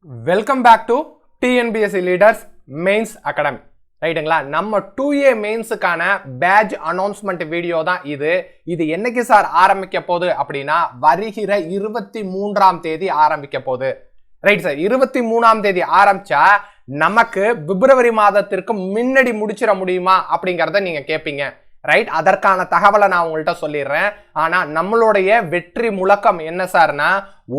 Welcome back to TNPSC leaders mains academy. ரைட்டுங்களா? நம்ம 2A மெயின்ஸுக்கான batch announcement video தான் இது என்னைக்கு சார் ஆரம்பிக்க போகுது அப்படின்னா வருகிற 23ஆம் தேதி ஆரம்பிக்க போகுது. ரைட் சார், 23ஆம் தேதி ஆரம்பிச்சா நமக்கு பிப்ரவரி மாதத்திற்கு முன்னாடி முடிச்சிட முடியுமா அப்படிங்கிறத நீங்க கேட்பீங்க. ரைட், அதற்கான தகவலை நான் உங்கள்கிட்ட சொல்லிடுறேன். ஆனா நம்மளுடைய வெற்றி முழக்கம் என்ன சார்னா,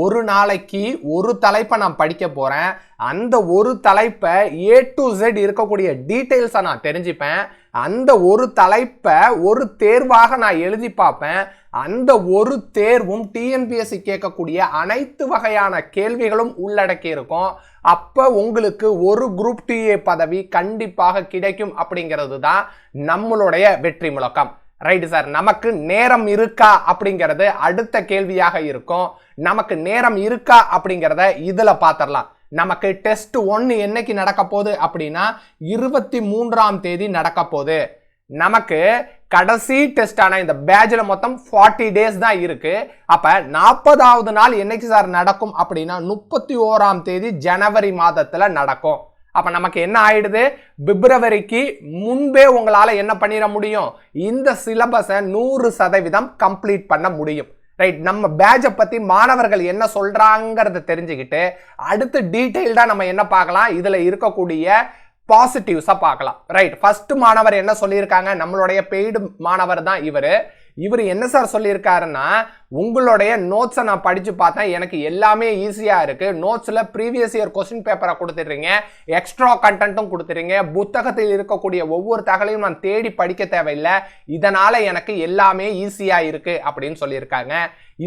ஒரு நாளைக்கு ஒரு தலைப்பை நான் படிக்க போறேன். அந்த ஒரு தலைப்பை A to Z இருக்கக்கூடிய டீட்டெயில்ஸை நான் தெரிஞ்சுப்பேன். அந்த ஒரு தலைப்பை ஒரு தேர்வாக நான் எழுதி பார்ப்பேன். அந்த ஒரு தேர்வும் டிஎன்பிஎஸ்சி கேட்கக்கூடிய அனைத்து வகையான கேள்விகளும் உள்ளடக்கி இருக்கும். அப்ப உங்களுக்கு ஒரு குரூப் 2A பதவி கண்டிப்பாக கிடைக்கும் அப்படிங்கிறது தான் நம்மளுடைய வெற்றி முழக்கம். ரைட் சார், நமக்கு நேரம் இருக்கா அப்படிங்கிறது அடுத்த கேள்வியாக இருக்கும். நமக்கு நேரம் இருக்கா அப்படிங்கிறத இதுல பாத்திரலாம். நமக்கு டெஸ்ட் 1 என்னைக்கு நடக்க போகுது அப்படின்னா 23ஆம் தேதி நடக்க போகுது. நமக்கு கடைசி டெஸ்ட் ஆன இந்த பேட்ச்ல மொத்தம் 40 டேஸ் தான் இருக்கு. அப்ப 40வது நாள் என்னைக்கு சார் நடக்கும் அப்படின்னா 31ஆம் தேதி ஜனவரி மாதத்துல நடக்கும். அப்ப நமக்கு என்ன ஆயிடுது, பிப்ரவரிக்கு முன்பே உங்களால என்ன பண்ணிட முடியும், இந்த சிலபஸை 100% கம்ப்ளீட் பண்ண முடியும். ரைட், நம்ம பேட்சை பத்தி மாணவர்கள் என்ன சொல்றாங்கிறத தெரிஞ்சுக்கிட்டு அடுத்து டீடைல்டா நம்ம என்ன பார்க்கலாம், இதுல இருக்கக்கூடிய பாசிட்டிவ்ஸா பார்க்கலாம். ரைட், ஃபர்ஸ்ட் மாணவர் என்ன சொல்லியிருக்காங்க, நம்மளுடைய பெய்டு மாணவர் தான் இவர் என்ன சார் சொல்லியிருக்காருன்னா, உங்களுடைய நோட்ஸை நான் படிச்சு பார்த்தேன், எனக்கு எல்லாமே ஈஸியா இருக்கு. நோட்ஸ்ல ப்ரீவியஸ் இயர் கொஸ்டின் பேப்பரை கொடுத்துடுறீங்க, எக்ஸ்ட்ரா கண்டென்ட்டும் கொடுத்துறீங்க, புத்தகத்தில் இருக்கக்கூடிய ஒவ்வொரு தகவலையும் நான் தேடி படிக்க தேவையில்லை, இதனால எனக்கு எல்லாமே ஈஸியா இருக்கு அப்படின்னு சொல்லியிருக்காங்க.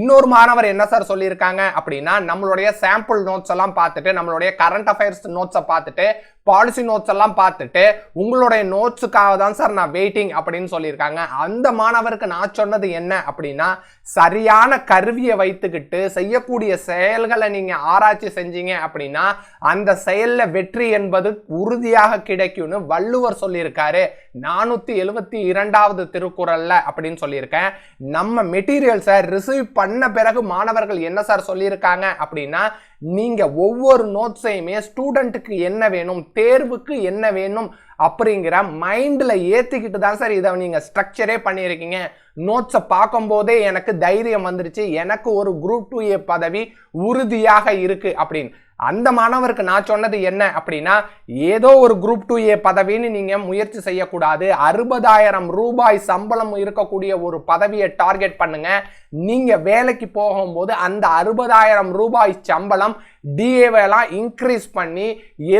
இன்னொரு மாணவர் என்ன சார் சொல்லியிருக்காங்க அப்படின்னா, நம்மளுடைய சாம்பிள் நோட்ஸ் எல்லாம் பார்த்துட்டு, நம்மளுடைய கரண்ட் அஃபேர்ஸ் நோட்ஸை பார்த்துட்டு, பாலிசி நோட்ஸ் எல்லாம் பார்த்துட்டு உங்களுடைய நோட்ஸுக்காக தான் சார் நான் வெயிட்டிங் அப்படின்னு சொல்லியிருக்காங்க. அந்த மாணவருக்கு நான் சொன்னது என்ன அப்படின்னா, சரியான கருவியை வைத்துக்கிட்டு செய்யக்கூடிய செயல்களை நீங்க ஆராய்ச்சி செஞ்சீங்க அப்படின்னா அந்த செயல்ல வெற்றி என்பது உறுதியாக கிடைக்கும்னு வள்ளுவர் சொல்லியிருக்காரு 472வது திருக்குறள்ல அப்படின்னு சொல்லியிருக்கேன். நம்ம மெட்டீரியல்ஸை ரிசீவ் பண்ண பிறகு மாணவர்கள் என்ன சார் சொல்லியிருக்காங்க அப்படின்னா, நீங்க ஒவ்வொரு நோட்ஸையுமே ஸ்டூடெண்ட்டுக்கு என்ன வேணும், தேர்வுக்கு என்ன வேணும் அப்படிங்கிற மைண்ட்ல ஏத்திக்கிட்டு தான் சார் இதை நீங்க ஸ்ட்ரக்சரே பண்ணியிருக்கீங்க. நோட்ஸை பார்க்கும் போதே எனக்கு தைரியம் வந்துருச்சு, எனக்கு ஒரு குரூப் 2A பதவி உறுதியாக இருக்கு அப்படின்னு. அந்த மாணவருக்கு நான் சொன்னது என்ன அப்படின்னா, ஏதோ ஒரு குரூப் 2A பதவின்னு நீங்க முயற்சி செய்யக்கூடாது. 60,000 ரூபாய் சம்பளம் இருக்கக்கூடிய ஒரு பதவியை டார்கெட் பண்ணுங்க. நீங்க வேலைக்கு போகும்போது அந்த 60,000 ரூபாய் சம்பளம் டிஏவெல்லாம் இன்க்ரீஸ் பண்ணி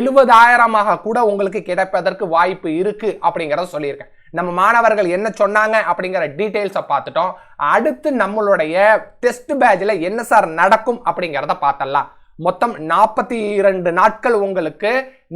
70,000 கூட உங்களுக்கு கிடைப்பதற்கு வாய்ப்பு இருக்கு அப்படிங்கிறத சொல்லியிருக்கேன். நம்ம மாணவர்கள் என்ன சொன்னாங்க அப்படிங்கிற டீடைல்ஸை பார்த்துட்டோம். அடுத்து நம்மளுடைய டெஸ்ட் பேட்ச்ல என்ன சார் நடக்கும் அப்படிங்கிறத பார்த்தலாம். மொத்தம் 42 நாட்கள் உங்களுக்கு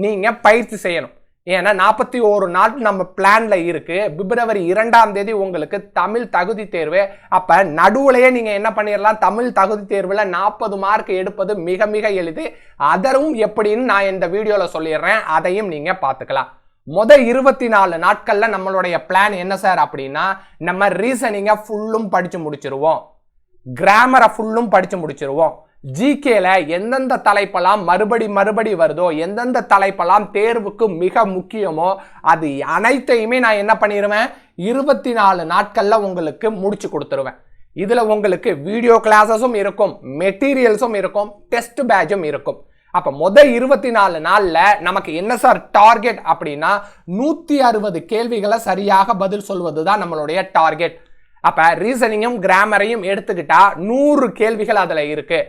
நீங்க பயிற்சி செய்யணும். ஏன்னா 41 நாள் நம்ம பிளான்ல இருக்கு. பிப்ரவரி 2ஆம் தேதி உங்களுக்கு தமிழ் தகுதி தேர்வு. அப்ப நடுவுலையே நீங்க என்ன பண்ணிடலாம், தமிழ் தகுதி தேர்வுல 40 மார்க் எடுப்பது மிக மிக எளிது. அதரும் எப்படின்னு நான் இந்த வீடியோல சொல்லிடுறேன், அதையும் நீங்க பார்த்துக்கலாம். 24 நாட்கள்ல நம்மளுடைய பிளான் என்ன சார் அப்படின்னா, நம்ம ரீசனிங்கை ஃபுல்லும் படிச்சு முடிச்சிருவோம், கிராமரை ஃபுல்லும் படிச்சு முடிச்சிருவோம், ஜிகேல எந்தெந்த தலைப்பெல்லாம் மறுபடி வருதோ, எந்தெந்த தலைப்பெல்லாம் தேர்வுக்கு மிக முக்கியமோ அது அனைத்தையுமே நான் என்ன பண்ணிடுவேன், 24 நாட்கள்ல உங்களுக்கு முடிச்சு கொடுத்துருவேன். இதுல உங்களுக்கு வீடியோ கிளாஸஸும் இருக்கும், மெட்டீரியல்ஸும் இருக்கும், டெஸ்ட் பேட்சும் இருக்கும். அப்ப 24 நாள்ல நமக்கு என்ன சார் டார்கெட் அப்படின்னா 160 கேள்விகளை சரியாக பதில் சொல்வதுதான் நம்மளுடைய டார்கெட். அப்ப ரீசனிங்கும் கிராமரையும் எடுத்துக்கிட்டா 100 கேள்விகள் அதுல இருக்கு.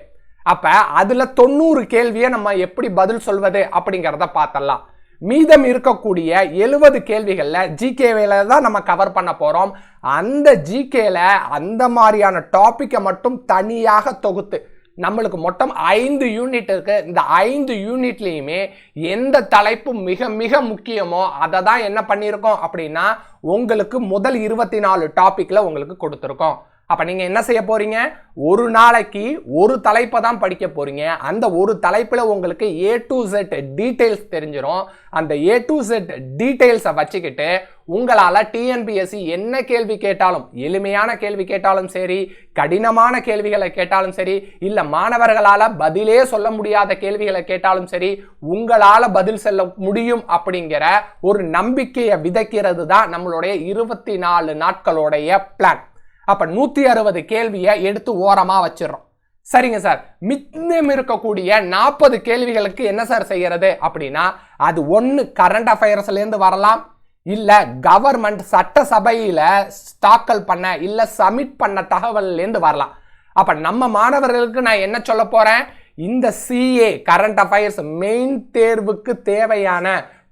அப்ப அதுல 90 கேள்வியை நம்ம எப்படி பதில் சொல்வது அப்படிங்கிறத பார்த்தலாம். மீதம் இருக்கக்கூடிய 70 கேள்விகள்ல ஜிகேல தான் நம்ம கவர் பண்ண போறோம். அந்த ஜிகேல அந்த மாதிரியான டாபிக்கை மட்டும் தனியாக தொகுத்து நம்மளுக்கு மொத்தம் 5 யூனிட் இருக்கு. இந்த 5 யூனிட்லயுமே எந்த தலைப்பு மிக மிக முக்கியமோ அதை தான் என்ன பண்ணியிருக்கோம் அப்படின்னா உங்களுக்கு முதல் 24 டாபிக்ல உங்களுக்கு கொடுத்துருக்கோம். அப்ப நீங்க என்ன செய்ய போறீங்க, ஒரு நாளைக்கு ஒரு தலைப்பை தான் படிக்க போறீங்க. அந்த ஒரு தலைப்புல உங்களுக்கு A to Z டீடைல்ஸ் தெரிஞ்சிரும். அந்த A to Z டீடைல்ஸை வச்சுக்கிட்டு உங்களால டிஎன்பிஎஸ்சி என்ன கேள்வி கேட்டாலும், எளிமையான கேள்வி கேட்டாலும் சரி, கடினமான கேள்விகளை கேட்டாலும் சரி, இல்ல மாணவர்களால பதிலே சொல்ல முடியாத கேள்விகளை கேட்டாலும் சரி, உங்களால பதில் சொல்ல முடியும் அப்படிங்கிற ஒரு நம்பிக்கையை விதைக்கிறது தான் நம்மளுடைய 24 நாட்களுடைய பிளான். அப்ப 160 கேள்வியை எடுத்து ஓரமா வச்சிடறோம். சரிங்க சார், மிச்சம் இருக்கக்கூடிய 40 கேள்விகளுக்கு என்ன சார் செய்யறது அப்படின்னா, அது ஒன்னு கரண்ட் அஃபேர்ஸ்ல இருந்து வரலாம், இல்ல கவர்மெண்ட் சட்டசபையில தாக்கல் பண்ண இல்ல சப்மிட் பண்ண தகவல்ல இருந்து வரலாம். அப்ப நம்ம மாணவர்களுக்கு நான் என்ன சொல்ல போறேன், இந்த CA கரண்ட் அஃபேர்ஸ் மெயின் தேர்வுக்கு தேவையான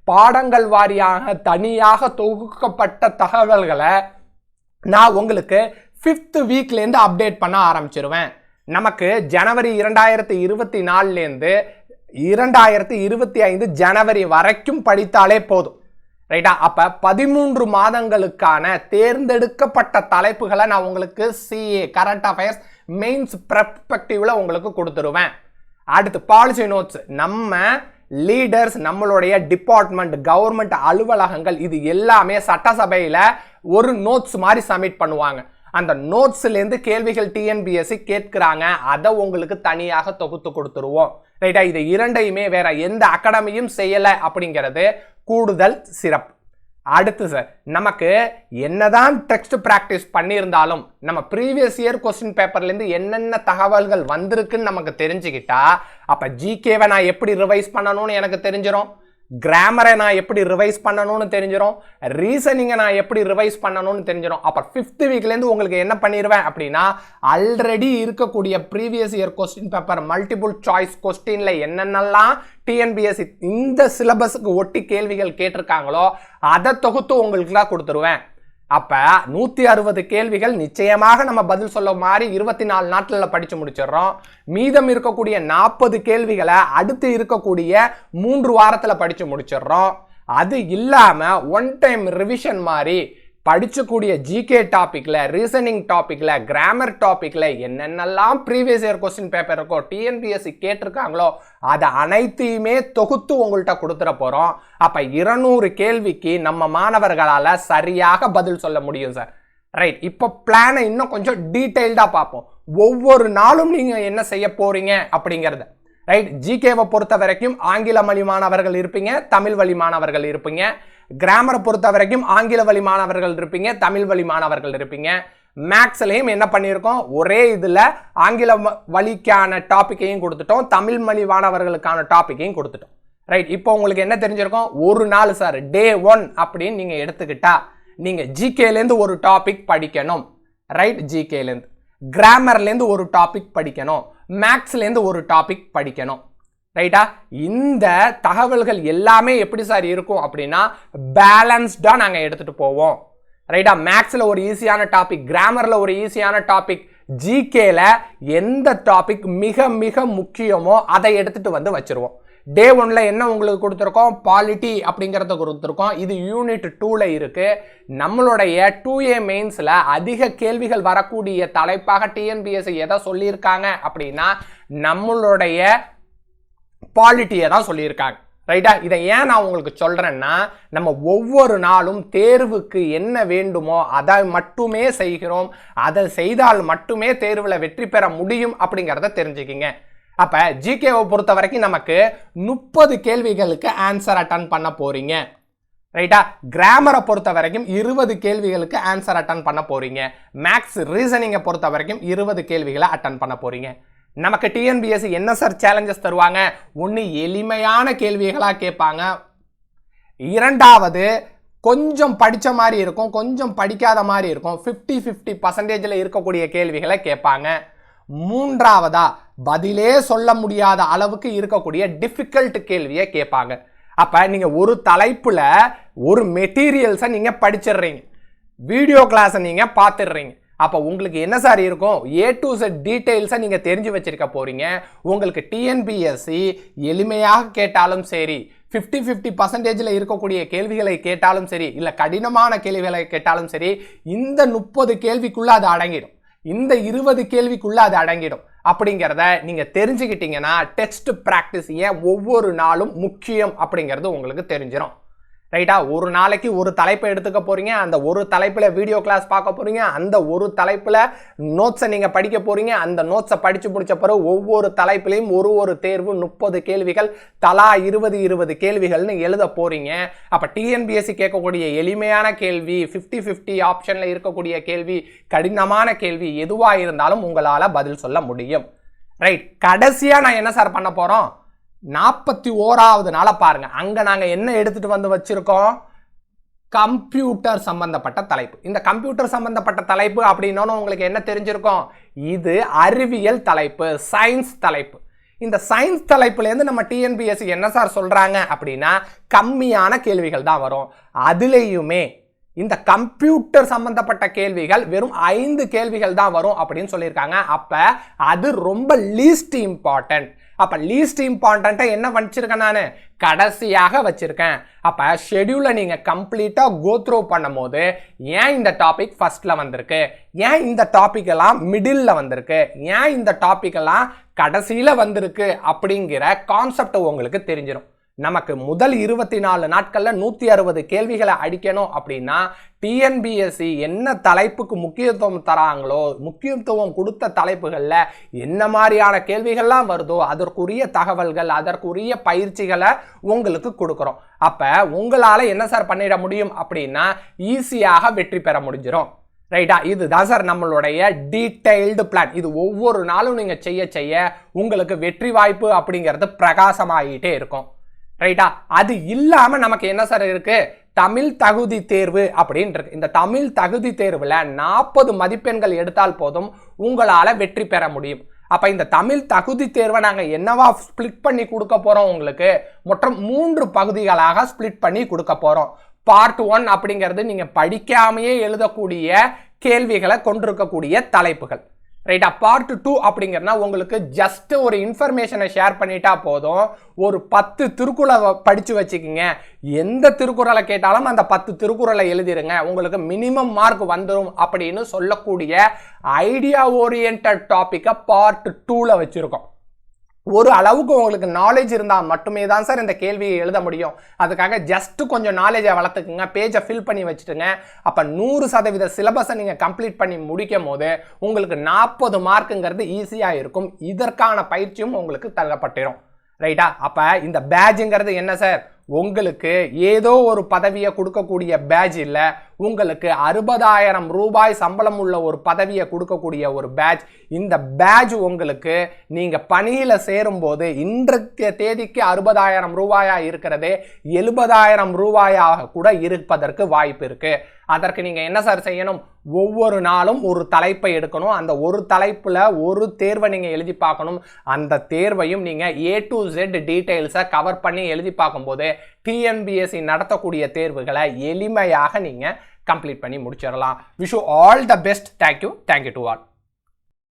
பாடங்கள் வாரியாக தனியாக தொகுக்கப்பட்ட தகவல்களை நான் உங்களுக்கு 5th வீக்ல இருந்து அப்டேட் பண்ண ஆரம்பிச்சிருவேன். நமக்கு ஜனவரி 2024 இருந்து 2025 ஜனவரி வரைக்கும் படித்தாலே போதும். ரைட்டா? அப்ப 13 மாதங்களுக்கான தேர்ந்தெடுக்கப்பட்ட தலைப்புகளை நான் உங்களுக்கு CA கரண்ட் அஃபேர்ஸ் மெயின்ஸ் பெர்ஸ்பெக்டிவ்ல உங்களுக்கு கொடுத்துருவேன். அடுத்து பாலிசி நோட்ஸ், நம்ம லீடர்ஸ், நம்மளுடைய டிபார்ட்மெண்ட், கவர்மெண்ட் அலுவலகங்கள் இது எல்லாமே சட்டசபையில ஒரு நோட்ஸ் மாதிரி சப்மிட் பண்ணுவாங்க. அந்த நோட்ஸ்ல இருந்து கேள்விகள் டிஎன்பிஎஸ்சி கேட்கிறாங்க, அதை உங்களுக்கு தனியாக தொகுத்து கொடுத்துருவோம். ரைட்டா? இது இரண்டையுமே வேற எந்த அகாடமியும் செய்யல அப்படிங்கிறது கூடுதல் சிறப்பு. அடுத்து சார், நமக்கு என்னதான் டெக்ஸ்ட் பிராக்டிஸ் பண்ணியிருந்தாலும் நம்ம ப்ரீவியஸ் இயர் கொஸ்டின் பேப்பர்ல இருந்து என்னென்ன தகவல்கள் வந்திருக்குன்னு நமக்கு தெரிஞ்சுக்கிட்டா, அப்ப ஜிகேவை நான் எப்படி ரிவைஸ் பண்ணணும்னு எனக்கு தெரிஞ்சிடும், கிராமரை நான் எப்படி ரிவைஸ் பண்ணணும்னு தெரிஞ்சிடும், ரீசனிங்கை நான் எப்படி ரிவைஸ் பண்ணணும்னு தெரிஞ்சிடும். அப்ப 5th வீக்லேருந்து உங்களுக்கு என்ன பண்ணிடுவேன் அப்படின்னா, ஆல்ரெடி இருக்கக்கூடிய previous year question paper multiple choice கொஸ்டின்ல என்னென்னலாம் டிஎன்பிஎஸ்சி இந்த சிலபஸுக்கு ஒட்டி கேள்விகள் கேட்டிருக்காங்களோ அதை தொகுத்து உங்களுக்குலாம் கொடுத்துருவேன். அப்ப 160 கேள்விகள் நிச்சயமாக நம்ம பதில் சொல்ல மாதிரி 24 நாட்களில் படிச்சு முடிச்சிடறோம். மீதம் இருக்கக்கூடிய 40 கேள்விகளை அடுத்து இருக்கக்கூடிய 3 வாரத்துல படிச்சு முடிச்சிடறோம். அது இல்லாம ஒன் டைம் ரிவிஷன் மாதிரி படிச்சக்கூடிய ஜிகே டாபிக்ல, ரீசனிங் டாபிக்ல, கிராமர் டாபிக்ல என்னென்னலாம் ப்ரீவியஸ் இயர் கொஸ்டின் பேப்பர் இருக்கோ டிஎன்பிஎஸ்சி கேட்டிருக்காங்களோ அதை அனைத்தையுமே தொகுத்து உங்கள்கிட்ட கொடுத்துட போறோம். அப்ப 200 கேள்விக்கு நம்ம மாணவர்களால சரியாக பதில் சொல்ல முடியும் சார். ரைட்? இப்போ பிளானை இன்னும் கொஞ்சம் டீடைல்டா பார்ப்போம். ஒவ்வொரு நாளும் நீங்க என்ன செய்ய போறீங்க அப்படிங்கறத. ரைட்? ஜிகேவை பொறுத்த வரைக்கும் ஆங்கில வழி மாணவர்கள் இருப்பீங்க, தமிழ் வழி மாணவர்கள் இருப்பீங்க. கிராமரை பொறுத்த வரைக்கும் ஆங்கில வழி மாணவர்கள் இருப்பீங்க, தமிழ் வழி மாணவர்கள் இருப்பீங்க. மேக்ஸ்லயும் என்ன பண்ணியிருக்கோம், ஒரே இதுல ஆங்கில வழிக்கான டாபிக்கையும் கொடுத்துட்டோம், தமிழ் வழி மாணவர்களுக்கான டாபிக்கையும் கொடுத்துட்டோம். ரைட்? இப்போ உங்களுக்கு என்ன தெரிஞ்சிருக்கும், ஒரு நாள் சார் டே 1 அப்படின்னு நீங்க எடுத்துக்கிட்டா நீங்க ஜிகேலேருந்து ஒரு டாபிக் படிக்கணும். ரைட்? ஜிகேலேருந்து, கிராமர்லேருந்து ஒரு டாபிக் படிக்கணும், மேக்ஸ்லேருந்து ஒரு டாபிக் படிக்கணும். ரைட்டா? இந்த தகவல்கள் எல்லாமே எப்படி சார் இருக்கும் அப்படின்னா பேலன்ஸ்டா நாங்க எடுத்துட்டு போவோம். ரைட்டா? மேக்ஸ்ல ஒரு ஈஸியான டாபிக், கிராமர்ல ஒரு ஈஸியான டாபிக், ஜிகேல எந்த டாபிக் மிக மிக முக்கியமோ அதை எடுத்துட்டு வந்து வச்சிருவோம். டே 1ல என்ன உங்களுக்கு கொடுத்துருக்கோம், பாலிட்டி அப்படிங்கறத கொடுத்துருக்கோம். இது யூனிட் 2ல இருக்கு. நம்மளுடைய 2A மெயின்ஸ்ல அதிக கேள்விகள் வரக்கூடிய தலைப்பாக டிஎன்பிஎஸ்சி எதை சொல்லியிருக்காங்க அப்படின்னா நம்மளுடைய பாலிட்டியை தான் சொல்லியிருக்காங்க. ரைட்டா? இதை ஏன் நான் உங்களுக்கு சொல்றேன்னா, நம்ம ஒவ்வொரு நாளும் தேர்வுக்கு என்ன வேண்டுமோ அதை மட்டுமே செய்கிறோம், அதை செய்தால் மட்டுமே தேர்வில் வெற்றி பெற முடியும் அப்படிங்கிறத தெரிஞ்சுக்கிங்க. அப்ப ஜிகேவை பொறுத்த வரைக்கும் நமக்கு 30 கேள்விகளுக்கு ஆன்சர் அட்டன் பண்ண போறீங்க. ரைட்டா? கிராமரை பொறுத்த வரைக்கும் 20 கேள்விகளுக்கு ஆன்சர் அட்டன் பண்ண போறீங்க. மேக்ஸ் ரீசனிங்கை பொறுத்த வரைக்கும் 20 கேள்விகளை அட்டன் பண்ண போறீங்க. நமக்கு டிஎன்பிஎஸ்சி என்ன சார் சேலஞ்சஸ் தருவாங்க, ஒன்று எளிமையான கேள்விகளா கேட்பாங்க, இரண்டாவது கொஞ்சம் படிச்ச மாதிரி இருக்கும், கொஞ்சம் படிக்காத மாதிரி இருக்கும், 50-50% இருக்கக்கூடிய கேள்விகளை கேட்பாங்க. மூன்றாவதா பதிலே சொல்ல முடியாத அளவுக்கு இருக்கக்கூடிய டிஃபிகல்ட் கேள்வியை கேட்பாங்க. அப்ப நீங்க ஒரு தலைப்புல ஒரு மெட்டீரியல்ஸை நீங்க படிச்சிடுறீங்க, வீடியோ கிளாஸை நீங்க பார்த்துடுறீங்க. அப்ப உங்களுக்கு என்ன சார் இருக்கும், A to Z டீடைல்ஸை நீங்க தெரிஞ்சு வச்சிருக்க போறீங்க. உங்களுக்கு டிஎன்பிஎஸ்சி எளிமையாக கேட்டாலும் சரி, 50-50% இருக்கக்கூடிய கேள்விகளை கேட்டாலும் சரி, இல்ல கடினமான கேள்விகளை கேட்டாலும் சரி, இந்த 30 கேள்விக்குள்ள அது அடங்கிடும். இந்த 20 கேள்விக்குள்ள அது அடங்கிடும். அப்படிங்கிறத நீங்க தெரிஞ்சுக்கிட்டீங்கன்னா டெக்ஸ்ட் பிராக்டிஸ் ஏன் ஒவ்வொரு நாளும் முக்கியம் அப்படிங்கிறது உங்களுக்கு தெரிஞ்சிடும். ரைட்டா? ஒரு நாளைக்கு ஒரு தலைப்பை எடுத்துக்க போறீங்க, அந்த ஒரு தலைப்புல வீடியோ கிளாஸ் பார்க்க போறீங்க, அந்த ஒரு தலைப்புல நோட்ஸை நீங்க படிக்க போறீங்க, அந்த நோட்ஸை படிச்சு முடிச்ச பிறகு ஒவ்வொரு தலைப்பிலையும் ஒரு தேர்வு 30 கேள்விகள் தலா 20 கேள்விகள்னு எழுத போறீங்க. அப்ப டிஎன்பிஎஸ்சி கேட்கக்கூடிய எளிமையான கேள்வி, 50-50 ஆப்ஷன்ல இருக்கக்கூடிய கேள்வி, கடினமான கேள்வி எதுவா இருந்தாலும் உங்களால பதில் சொல்ல முடியும். ரைட்? கடைசியா நான் என்ன சார் பண்ண போறோம்? 41வது நாள பாருங்க. அங்க நாங்க என்ன எடுத்துட்டு வந்து வச்சிருக்கோம்? கம்ப்யூட்டர் சம்பந்தப்பட்ட தலைப்பு. இந்த கம்ப்யூட்டர் சம்பந்தப்பட்ட தலைப்பு அப்படின்னா உங்களுக்கு என்ன தெரிஞ்சிருக்கும்? இது அறிவியல் தலைப்பு, சயின்ஸ் தலைப்பு. இந்த சயின்ஸ் தலைப்புல இருந்து நம்ம டிஎன்பிஎஸ்சி என்ன சார் சொல்றாங்க அப்படின்னா கம்மியான கேள்விகள் தான் வரும். அதுலயுமே இந்த கம்ப்யூட்டர் சம்பந்தப்பட்ட கேள்விகள் வெறும் 5 கேள்விகள் தான் வரும் அப்படின்னு சொல்லியிருக்காங்க. அப்ப அது ரொம்ப லீஸ்ட் இம்பார்ட்டன்ட். அப்ப லீஸ்ட் இம்பார்ட்டன்ட்டை என்ன வச்சிருக்கேன்? நான் கடைசியாக வச்சிருக்கேன். அப்ப ஷெட்யூலை நீங்க கம்ப்ளீட்டா கோ த்ரூ பண்ணும் போது ஏன் இந்த டாபிக் ஃபர்ஸ்ட்ல வந்திருக்கு, ஏன் இந்த டாபிக் எல்லாம் மிடில்ல வந்திருக்கு, ஏன் இந்த டாபிக் எல்லாம் கடைசியில வந்திருக்கு அப்படிங்கிற கான்செப்ட் உங்களுக்கு தெரிஞ்சிடும். நமக்கு முதல் 24 நாட்கள்ல 160 கேள்விகளை அடிக்கணும் அப்படின்னா டிஎன்பிஎஸ்சி என்ன தலைப்புக்கு முக்கியத்துவம் தராங்களோ, முக்கியத்துவம் கொடுத்த தலைப்புகள்ல என்ன மாதிரியான கேள்விகள்லாம் வருதோ அதற்குரிய தகவல்கள், அதற்குரிய பயிற்சிகளை உங்களுக்கு கொடுக்குறோம். அப்ப உங்களால என்ன சார் பண்ணிட முடியும் அப்படின்னா ஈஸியாக வெற்றி பெற முடிஞ்சிடும். ரைட்டா? இதுதான் சார் நம்மளுடைய டீடைல்டு பிளான். இது ஒவ்வொரு நாளும் நீங்க செய்ய உங்களுக்கு வெற்றி வாய்ப்பு அப்படிங்கிறது பிரகாசமாகிட்டே இருக்கும். ரைட்டா? அது இல்லாம நமக்கு என்ன சார் இருக்கு? தமிழ் தகுதி தேர்வு அப்படின்னு இருக்கு. இந்த தமிழ் தகுதி தேர்வுல 40 மதிப்பெண்கள் எடுத்தால் போதும் உங்களால வெற்றி பெற முடியும். அப்ப இந்த தமிழ் தகுதி தேர்வை நாங்க என்னவா ஸ்பிளிட் பண்ணி கொடுக்க போறோம்? உங்களுக்கு மொத்தம் 3 பகுதிகளாக ஸ்பிளிட் பண்ணி கொடுக்க போறோம். பார்ட் 1 அப்படிங்கிறது நீங்க படிக்காமையே எழுதக்கூடிய கேள்விகளை கொண்டிருக்கக்கூடிய தலைப்புகள். ரைட்டா? பார்ட் 2 அப்படிங்கிறனா உங்களுக்கு ஜஸ்ட் ஒரு இன்ஃபர்மேஷனை ஷேர் பண்ணிட்டா போதும். ஒரு 10 திருக்குறளை படிச்சு வச்சுக்கிங்க. எந்த திருக்குறளை கேட்டாலும் அந்த 10 திருக்குறளை எழுதிருங்க, உங்களுக்கு மினிமம் மார்க் வந்துடும் அப்படின்னு சொல்லக்கூடிய ஐடியா ஓரியன்டட் டாபிக்கை பார்ட் 2ல வச்சிருக்கோம். ஒரு அளவுக்கு உங்களுக்கு நாலேஜ் இருந்தால் மட்டுமே தான் சார் இந்த கேள்வியை எழுத முடியும். அதுக்காக ஜஸ்ட் கொஞ்சம் நாலேஜை வளர்த்துக்குங்க, பேஜை ஃபில் பண்ணி வச்சுட்டுங்க. அப்போ 100% சிலபஸை நீங்கள் கம்ப்ளீட் பண்ணி முடிக்கும் போது உங்களுக்கு 40 மார்க்குங்கிறது ஈஸியாக இருக்கும். இதற்கான பயிற்சியும் உங்களுக்கு தரப்பட்டிரும். ரைட்டா? அப்போ இந்த பேட்ஜுங்கிறது என்ன சார்? உங்களுக்கு ஏதோ ஒரு பதவியை கொடுக்கக்கூடிய பேட்ஜ் இல்லை, உங்களுக்கு 60,000 ரூபாய் சம்பளம் உள்ள ஒரு பதவியை கொடுக்கக்கூடிய ஒரு பேட்ஜ். இந்த பேட்ஜ் உங்களுக்கு நீங்க பணியில சேரும் போது இன்றைய தேதிக்கு 60,000 ரூபாயா இருக்கிறது 70,000 ரூபாயாக கூட இருப்பதற்கு வாய்ப்பு இருக்கு. அதற்கு நீங்க என்ன சார் செய்யணும்? ஒவ்வொரு நாளும் ஒரு தலைப்பை எடுக்கணும். அந்த ஒரு தலைப்புல ஒரு தேர்வை நீங்க எழுதி பார்க்கணும். அந்த தேர்வையும் நீங்க A to Z டீடைல்ஸை கவர் பண்ணி எழுதி பார்க்கும்போது டிஎன்பிஎஸ்சி நடத்தக்கூடிய தேர்வுகளை எளிமையாக நீங்க கம்ப்ளீட் பண்ணி முடிச்சிடலாம். Wish you all the best. Thank you to all.